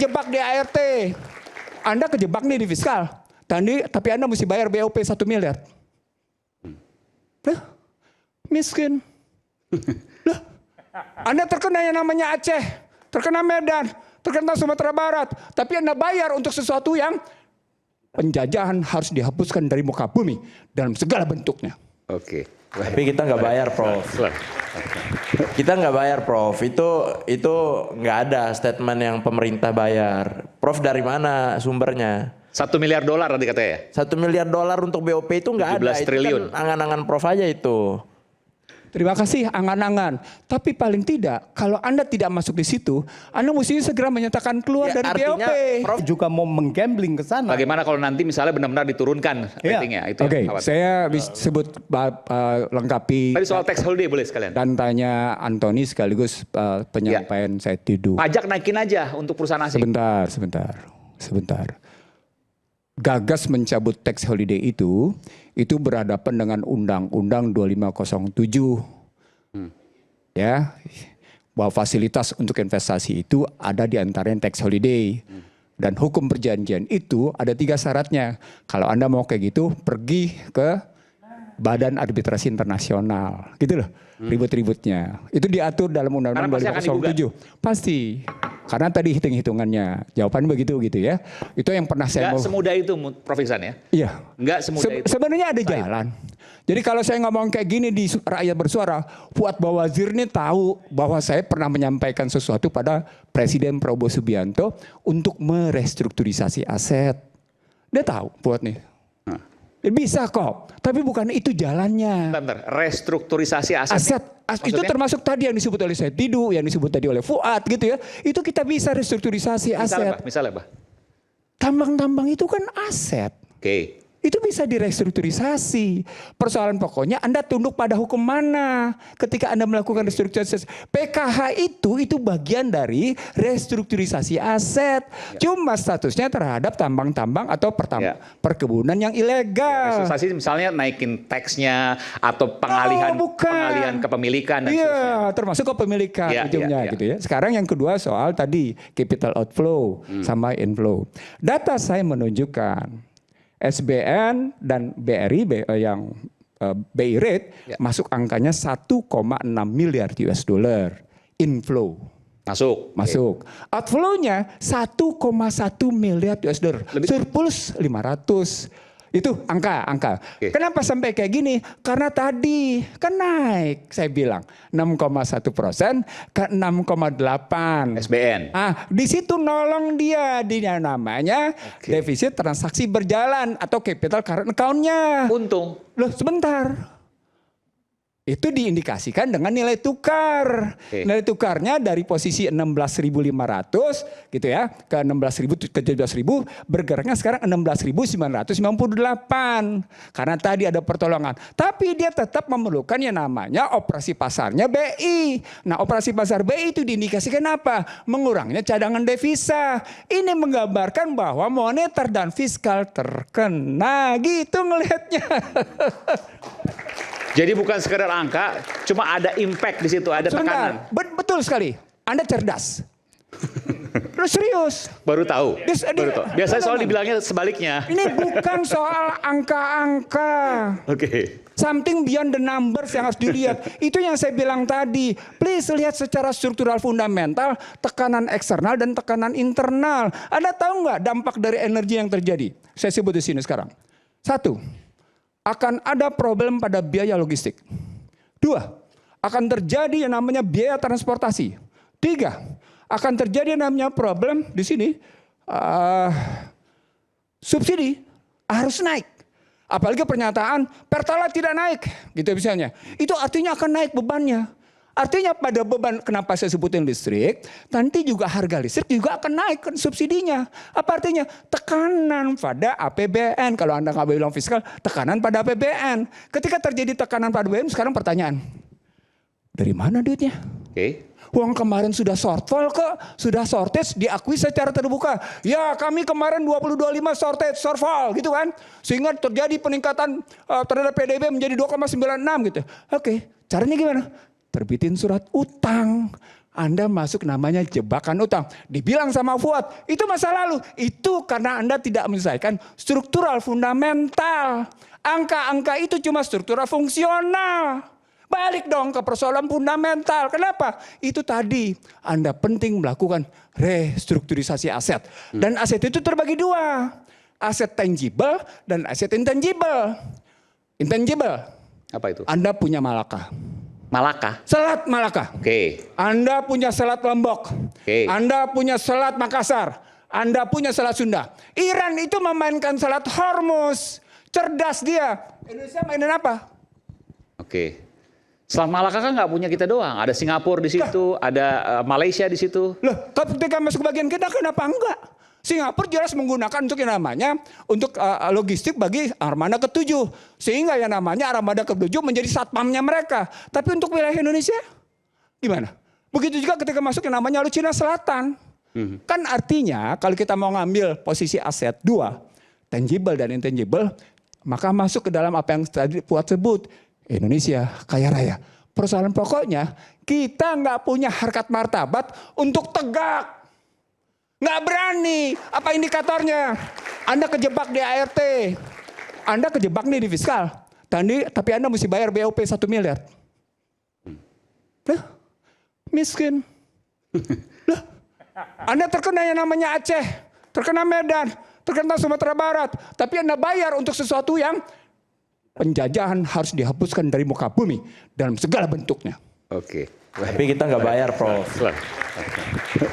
kejebak di ART. Anda kejebak nih di fiskal. Tapi Anda mesti bayar BOP 1 miliar. Nah, miskin. Lah, Anda terkena yang namanya Aceh, terkena Medan, terkena Sumatera Barat. Tapi Anda bayar untuk sesuatu yang penjajahan harus dihapuskan dari muka bumi dalam segala bentuknya. Oke. Tapi kita nggak bayar, Prof. Kita nggak bayar, Prof. Itu nggak ada statement yang pemerintah bayar. Prof, dari mana sumbernya? $1 miliar tadi katanya ya? $1 miliar untuk BOP itu nggak ada. 17 triliun. Itu kan angan-angan Prof aja itu. Terima kasih angan-angan. Tapi paling tidak, kalau Anda tidak masuk di situ, Anda mesti segera menyatakan keluar dari artinya, BOP. Prof juga mau menggambling ke sana. Bagaimana kalau nanti misalnya benar-benar diturunkan ratingnya? Itu Oke, yang khawatir. saya sebut lengkapi. Tadi soal tax holiday boleh sekalian. Dan tanya Antoni sekaligus penyampaian saya tidur. Pajak naikin aja untuk perusahaan asing. Sebentar. Gagas mencabut tax holiday itu berhadapan dengan Undang-Undang 2507. Ya, bahwa fasilitas untuk investasi itu ada di antaranya tax holiday. Dan hukum perjanjian itu ada 3 syaratnya. Kalau Anda mau kayak gitu, pergi ke Badan Arbitrasi Internasional. Gitu loh, ribut-ributnya. Itu diatur dalam Undang-Undang 2007. Pasti. Karena tadi hitung-hitungannya, jawaban begitu gitu ya. Itu yang pernah saya Nggak semudah itu, Prof Iksan ya? Iya. Nggak semudah itu. Sebenarnya ada jalan. Jadi kalau saya ngomong kayak gini di Rakyat Bersuara, Fuad Bawazir ini tahu bahwa saya pernah menyampaikan sesuatu pada Presiden Prabowo Subianto untuk merestrukturisasi aset. Dia tahu Fuad nih. Bisa kok, tapi bukan itu jalannya. Bentar, restrukturisasi aset. Itu termasuk tadi yang disebut oleh saya Tidu, yang disebut tadi oleh Fuad gitu ya. Itu kita bisa restrukturisasi aset. Misalnya, Pak. Tambang-tambang itu kan aset. Oke. Itu bisa direstrukturisasi. Persoalan pokoknya Anda tunduk pada hukum mana ketika Anda melakukan restrukturisasi. PKH itu bagian dari restrukturisasi aset. Cuma statusnya terhadap tambang-tambang atau perkebunan yang ilegal. Restrukturisasi misalnya naikin taxnya atau pengalihan kepemilikan dan seterusnya. Iya, termasuk kepemilikan ujungnya gitu ya. Sekarang yang kedua soal tadi capital outflow sama inflow. Data saya menunjukkan SBN dan BRI yang BI rate masuk angkanya 1,6 miliar US dollar inflow. Masuk. Outflow-nya 1,1 miliar US dollar. Surplus 500. Itu angka. Kenapa sampai kayak gini? Karena tadi kan naik, saya bilang 6,1% ke 6,8. SBN. Di situ nolong dia namanya defisit transaksi berjalan atau capital current account-nya. Untung. Loh sebentar. Itu diindikasikan dengan nilai tukar. Nilai tukarnya dari posisi 16.500 gitu ya ke 16.000 ke 17.000 bergeraknya sekarang 16.998 karena tadi ada pertolongan. Tapi dia tetap memerlukan yang namanya operasi pasarnya BI. Nah, operasi pasar BI itu diindikasikan apa? Mengurangnya cadangan devisa. Ini menggambarkan bahwa moneter dan fiskal terkena gitu ngelihatnya. Jadi bukan sekedar angka, cuma ada impact di situ, ada tekanan. Betul sekali. Anda cerdas. Terus serius. Baru tahu. Biasanya soal dibilangnya sebaliknya. Ini bukan soal angka-angka. Something beyond the numbers yang harus dilihat. Itu yang saya bilang tadi. Please lihat secara struktural fundamental, tekanan eksternal dan tekanan internal. Anda tahu nggak dampak dari energi yang terjadi? Saya sebut di sini sekarang. 1. Akan ada problem pada biaya logistik. 2, akan terjadi yang namanya biaya transportasi. 3, akan terjadi yang namanya problem di sini subsidi harus naik. Apalagi pernyataan Pertalite tidak naik, gitu misalnya. Itu artinya akan naik bebannya. Artinya pada beban, kenapa saya sebutin listrik, nanti juga harga listrik juga akan naik subsidinya. Apa artinya? Tekanan pada APBN. Kalau Anda nggak bilang fiskal, tekanan pada APBN. Ketika terjadi tekanan pada APBN, sekarang pertanyaan, dari mana duitnya? Uang kemarin sudah shortfall kok, sudah shortage, diakui secara terbuka. Ya kami kemarin 2025 shortfall gitu kan. Sehingga terjadi peningkatan terhadap PDB menjadi 2,96 gitu. Caranya gimana? Terbitin surat utang, Anda masuk namanya jebakan utang. Dibilang sama Fuad, itu masa lalu. Itu karena Anda tidak menyelesaikan struktural fundamental. Angka-angka itu cuma struktural fungsional. Balik dong ke persoalan fundamental. Kenapa? Itu tadi Anda penting melakukan restrukturisasi aset. Dan aset itu terbagi dua. Aset tangible dan aset intangible. Intangible. Apa itu? Anda punya Malaka. Malaka. Selat Malaka. Oke. Anda punya Selat Lombok. Oke. Anda punya Selat Makassar. Anda punya Selat Sunda. Iran itu memainkan Selat Hormuz. Cerdas dia. Indonesia mainin apa? Oke. Selat Malaka kan nggak punya kita doang. Ada Singapura di situ, ada Malaysia di situ. Loh, ketika masuk ke bagian kita kenapa enggak? Singapura jelas menggunakan untuk yang namanya untuk logistik bagi armada ke-7. Sehingga yang namanya armada ke-7 menjadi satpamnya mereka. Tapi untuk wilayah Indonesia gimana? Begitu juga ketika masuk yang namanya Cina Selatan. Kan artinya kalau kita mau ngambil posisi aset dua, tangible dan intangible, maka masuk ke dalam apa yang tadi Fuad sebut. Indonesia kaya raya. Persoalan pokoknya kita nggak punya harkat martabat untuk tegak. Nggak berani. Apa indikatornya? Anda kejebak di ART. Anda kejebak nih di fiskal. Tapi Anda mesti bayar BOP 1 miliar. Nah, miskin. Lah, Anda terkena yang namanya Aceh. Terkena Medan. Terkena Sumatera Barat. Tapi Anda bayar untuk sesuatu yang penjajahan harus dihapuskan dari muka bumi. Dalam segala bentuknya. Oke. Tapi kita nggak bayar, Prof.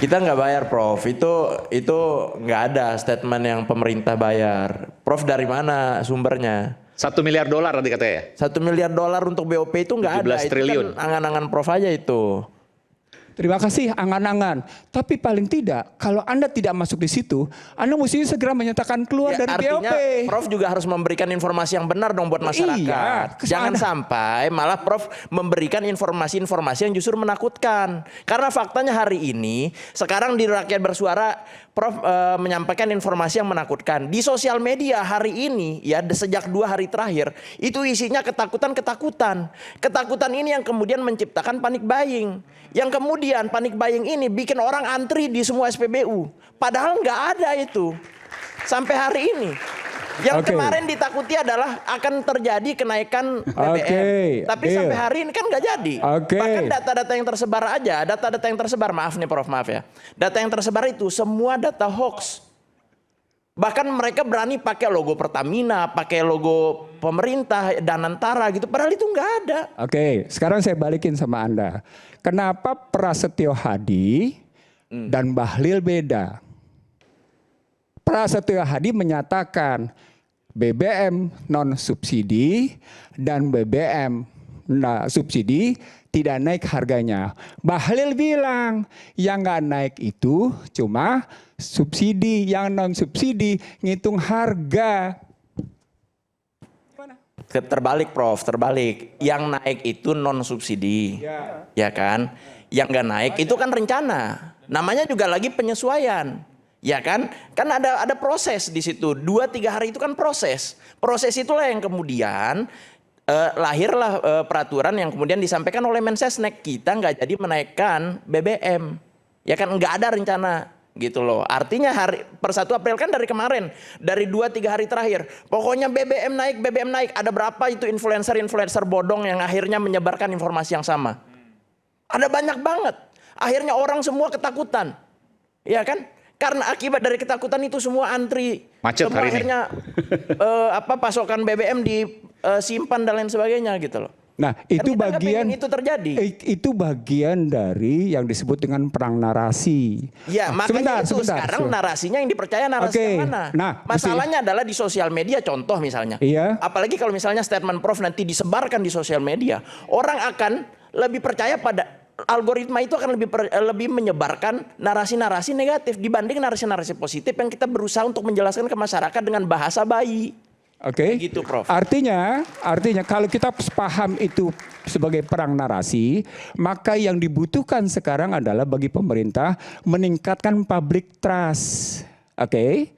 Kita nggak bayar, Prof. Itu nggak ada statement yang pemerintah bayar. Prof, dari mana sumbernya? 1 miliar dolar tadi katanya ya? 1 miliar dolar untuk BOP itu nggak ada. 17 triliun. Itu kan angan-angan Prof aja itu. Terima kasih angan-angan. Tapi paling tidak kalau Anda tidak masuk di situ, Anda mesti segera menyatakan keluar dari artinya BOP. Prof juga harus memberikan informasi yang benar dong buat masyarakat. Iya, Jangan sampai malah Prof memberikan informasi-informasi yang justru menakutkan. Karena faktanya hari ini, sekarang di Rakyat Bersuara, Prof menyampaikan informasi yang menakutkan. Di sosial media hari ini, ya sejak 2 hari terakhir, itu isinya ketakutan-ketakutan. Ketakutan ini yang kemudian menciptakan panic buying. Yang kemudian panic buying ini bikin orang antri di semua SPBU. Padahal nggak ada itu. Sampai hari ini. Yang kemarin ditakuti adalah akan terjadi kenaikan BBM. Tapi sampai hari ini kan nggak jadi. Bahkan data-data yang tersebar aja, data-data yang tersebar, maaf nih Prof, maaf ya. Data yang tersebar itu semua data hoax. Bahkan mereka berani pakai logo Pertamina, pakai logo pemerintah, Danantara gitu. Padahal itu nggak ada. Oke, sekarang saya balikin sama Anda. Kenapa Prasetyo Hadi dan Bahlil beda? Prasetyo Hadi menyatakan BBM non subsidi dan BBM subsidi tidak naik harganya. Bahlil bilang yang nggak naik itu cuma subsidi, yang non subsidi ngitung harga. Terbalik Prof, terbalik. Yang naik itu non subsidi, ya kan? Yang nggak naik itu kan rencana. Namanya juga lagi penyesuaian, ya kan? Kan ada proses di situ. 2-3 hari itu kan proses. Proses itulah yang kemudian lahirlah peraturan yang kemudian disampaikan oleh Mensesnek. Kita nggak jadi menaikkan BBM, ya kan? Nggak ada rencana. Gitu loh. Artinya per 1 April kan dari kemarin, dari 2-3 hari terakhir. Pokoknya BBM naik. Ada berapa itu influencer bodong yang akhirnya menyebarkan informasi yang sama? Ada banyak banget. Akhirnya orang semua ketakutan. Ya kan? Karena akibat dari ketakutan itu semua antri. Macet semua hari akhirnya pasokan BBM disimpan dan lain sebagainya gitu loh. Nah, itu bagian itu terjadi. Itu bagian dari yang disebut dengan perang narasi. Ya, makanya sekarang narasinya yang dipercaya narasi yang mana? Nah, masalahnya adalah di sosial media, contoh misalnya. Iya. Apalagi kalau misalnya statement Prof nanti disebarkan di sosial media, orang akan lebih percaya pada algoritma itu, akan lebih menyebarkan narasi-narasi negatif dibanding narasi-narasi positif yang kita berusaha untuk menjelaskan ke masyarakat dengan bahasa bayi. Oke, gitu, Prof. Artinya kalau kita paham itu sebagai perang narasi, maka yang dibutuhkan sekarang adalah bagi pemerintah meningkatkan public trust. Oke?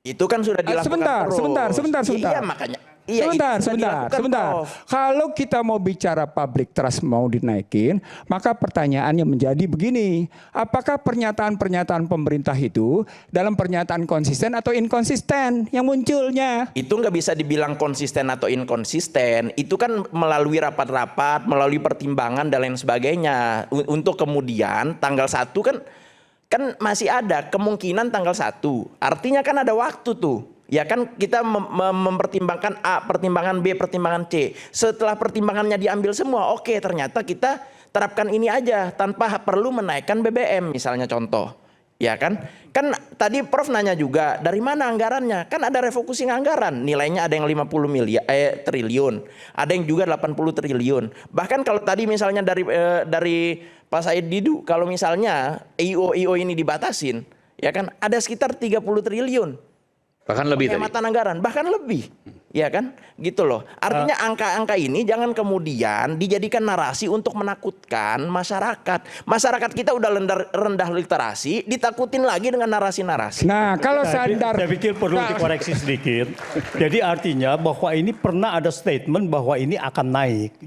Itu kan sudah dilakukan Sebentar. Iya, makanya. Iya, itu sudah dilakukan, Sebentar. Prof. Kalau kita mau bicara public trust mau dinaikin, maka pertanyaannya menjadi begini. Apakah pernyataan-pernyataan pemerintah itu dalam pernyataan konsisten atau inkonsisten yang munculnya? Itu nggak bisa dibilang konsisten atau inkonsisten. Itu kan melalui rapat-rapat, melalui pertimbangan dan lain sebagainya. Untuk kemudian tanggal 1 kan masih ada kemungkinan tanggal 1. Artinya kan ada waktu tuh. Ya kan kita mempertimbangkan A, pertimbangan B, pertimbangan C. Setelah pertimbangannya diambil semua, oke ternyata kita terapkan ini aja tanpa perlu menaikkan BBM misalnya contoh. Ya kan? Kan tadi Prof nanya juga dari mana anggarannya? Kan ada refocusing anggaran. Nilainya ada yang 50 triliun, ada yang juga 80 triliun. Bahkan kalau tadi misalnya dari Pak Said Didu, kalau misalnya IO ini dibatasin, ya kan ada sekitar 30 triliun. Bahkan lebih tadi. Penghematan anggaran, bahkan lebih. Ya kan? Gitu loh. Artinya angka-angka ini jangan kemudian dijadikan narasi untuk menakutkan masyarakat. Masyarakat kita udah rendah literasi, ditakutin lagi dengan narasi-narasi. Nah, kalau Saya sadar, pikir perlu dikoreksi sedikit. Jadi artinya bahwa ini pernah ada statement bahwa ini akan naik.